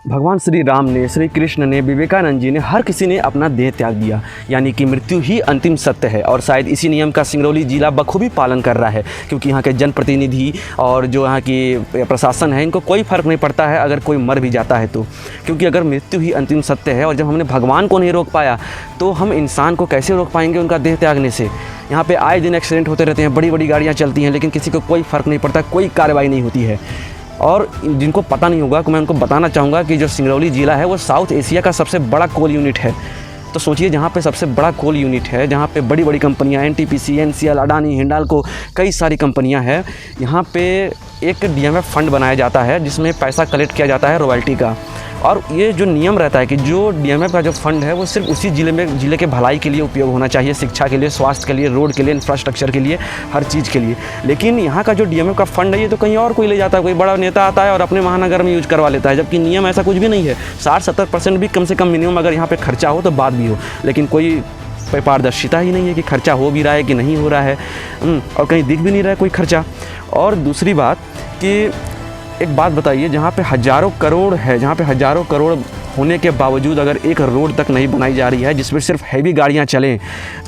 भगवान श्री राम ने, श्री कृष्ण ने, विवेकानंद जी ने, हर किसी ने अपना देह त्याग दिया, यानी कि मृत्यु ही अंतिम सत्य है। और शायद इसी नियम का सिंगरौली जिला बखूबी पालन कर रहा है, क्योंकि यहाँ के जनप्रतिनिधि और जो यहाँ की प्रशासन है, इनको कोई फ़र्क नहीं पड़ता है अगर कोई मर भी जाता है तो, क्योंकि अगर मृत्यु ही अंतिम सत्य है और जब हमने भगवान को नहीं रोक पाया तो हम इंसान को कैसे रोक पाएंगे उनका देह त्यागने से। यहाँ पे आए दिन एक्सीडेंट होते रहते हैं, बड़ी बड़ी गाड़ियाँ चलती हैं, लेकिन किसी को कोई फ़र्क नहीं पड़ता, कोई कार्रवाई नहीं होती है। और जिनको पता नहीं होगा, मैं उनको बताना चाहूँगा कि जो सिंगरौली ज़िला है वो साउथ एशिया का सबसे बड़ा कोल यूनिट है। तो सोचिए, जहाँ पे सबसे बड़ा कोल यूनिट है, जहाँ पे बड़ी बड़ी कंपनियाँ एनटीपीसी, एनसीएल, अडानी, हिंडाल्को, कई सारी कंपनियाँ हैं, यहाँ पे एक डीएमएफ फंड बनाया जाता है जिसमें पैसा कलेक्ट किया जाता है रॉयल्टी का। और ये जो नियम रहता है कि जो डीएमएफ का जो फंड है वो सिर्फ उसी ज़िले के भलाई के लिए उपयोग होना चाहिए, शिक्षा के लिए, स्वास्थ्य के लिए, रोड के लिए, इंफ्रास्ट्रक्चर के लिए, हर चीज़ के लिए। लेकिन यहाँ का जो डीएमएफ का फंड है ये तो कहीं और कोई ले जाता है, कोई बड़ा नेता आता है और अपने महानगर में यूज करवा लेता है, जबकि नियम ऐसा कुछ भी नहीं है। 60-70% भी कम से कम मिनिमम अगर यहाँ पर खर्चा हो तो बात भी हो, लेकिन कोई पारदर्शिता ही नहीं है कि खर्चा हो भी रहा है कि नहीं हो रहा है, और कहीं दिख भी नहीं रहा है कोई खर्चा। और दूसरी बात कि एक बात बताइए, जहाँ पे हज़ारों करोड़ है, जहाँ पे हज़ारों करोड़ होने के बावजूद अगर एक रोड तक नहीं बनाई जा रही है जिसमें सिर्फ हैवी गाड़ियाँ चलें,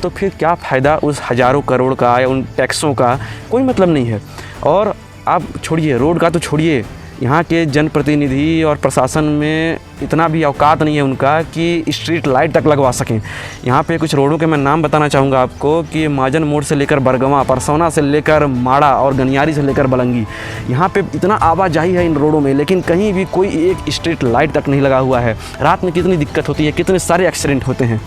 तो फिर क्या फ़ायदा उस हज़ारों करोड़ का या उन टैक्सों का? कोई मतलब नहीं है। और आप छोड़िए रोड का, तो छोड़िए, यहाँ के जनप्रतिनिधि और प्रशासन में इतना भी औकात नहीं है उनका कि स्ट्रीट लाइट तक लगवा सकें। यहाँ पे कुछ रोडों के मैं नाम बताना चाहूँगा आपको कि महाजन मोड़ से लेकर बरगवां, परसौना से लेकर माड़ा और गनियारी से लेकर बलंगी, यहाँ पे इतना आवाजाही है इन रोडों में, लेकिन कहीं भी कोई एक स्ट्रीट लाइट तक नहीं लगा हुआ है। रात में कितनी दिक्कत होती है, कितने सारे एक्सीडेंट होते हैं।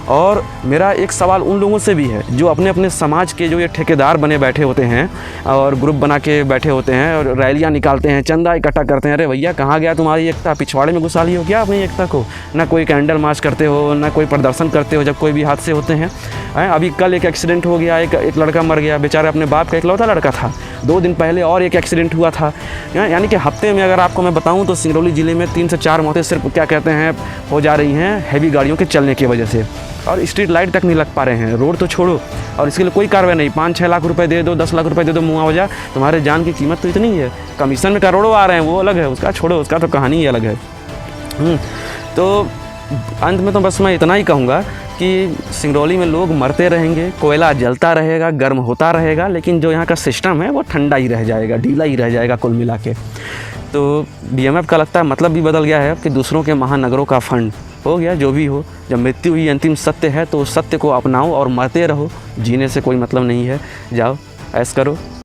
और मेरा एक सवाल उन लोगों से भी है जो अपने अपने समाज के जो ये ठेकेदार बने बैठे होते हैं और ग्रुप बना के बैठे होते हैं और रैलियाँ निकालते हैं, चंदा इकट्ठा करते हैं। अरे भैया, कहाँ गया तुम्हारी एकता? पिछवाड़े में घुसा ली हो क्या अपनी एकता को? ना कोई कैंडल मार्च करते हो, ना कोई प्रदर्शन करते हो जब कोई भी हादसे होते हैं। अभी कल एक एक्सीडेंट हो गया, एक लड़का मर गया, बेचारा अपने बाप का इकलौता लड़का था। 2 दिन पहले और एक एक्सीडेंट हुआ था। यानी कि हफ्ते में अगर आपको मैं बताऊं तो सिंगरौली ज़िले में 3 से 4 मौतें सिर्फ क्या कहते हैं हो जा रही हैं हैवी गाड़ियों के चलने की वजह से। और स्ट्रीट लाइट तक नहीं लग पा रहे हैं, रोड तो छोड़ो, और इसके लिए कोई कार्रवाई नहीं। 5-6 लाख रुपए दे दो, 10 लाख रुपए दे दो मुआवजा, तुम्हारे जान की कीमत तो इतनी है। कमीशन में करोड़ों आ रहे हैं, वो अलग है, उसका छोड़ो, उसका तो कहानी ही अलग है। तो अंत में तो बस मैं इतना ही कहूँगा कि सिंगरौली में लोग मरते रहेंगे, कोयला जलता रहेगा, गर्म होता रहेगा, लेकिन जो यहाँ का सिस्टम है वो ठंडा ही रह जाएगा, ढीला ही रह जाएगा कुल मिला के। तो डीएमएफ का लगता है मतलब भी बदल गया है कि दूसरों के महानगरों का फंड हो गया। जो भी हो, जब मृत्यु ही अंतिम सत्य है तो उस सत्य को अपनाओ और मरते रहो, जीने से कोई मतलब नहीं है। जाओ ऐश करो।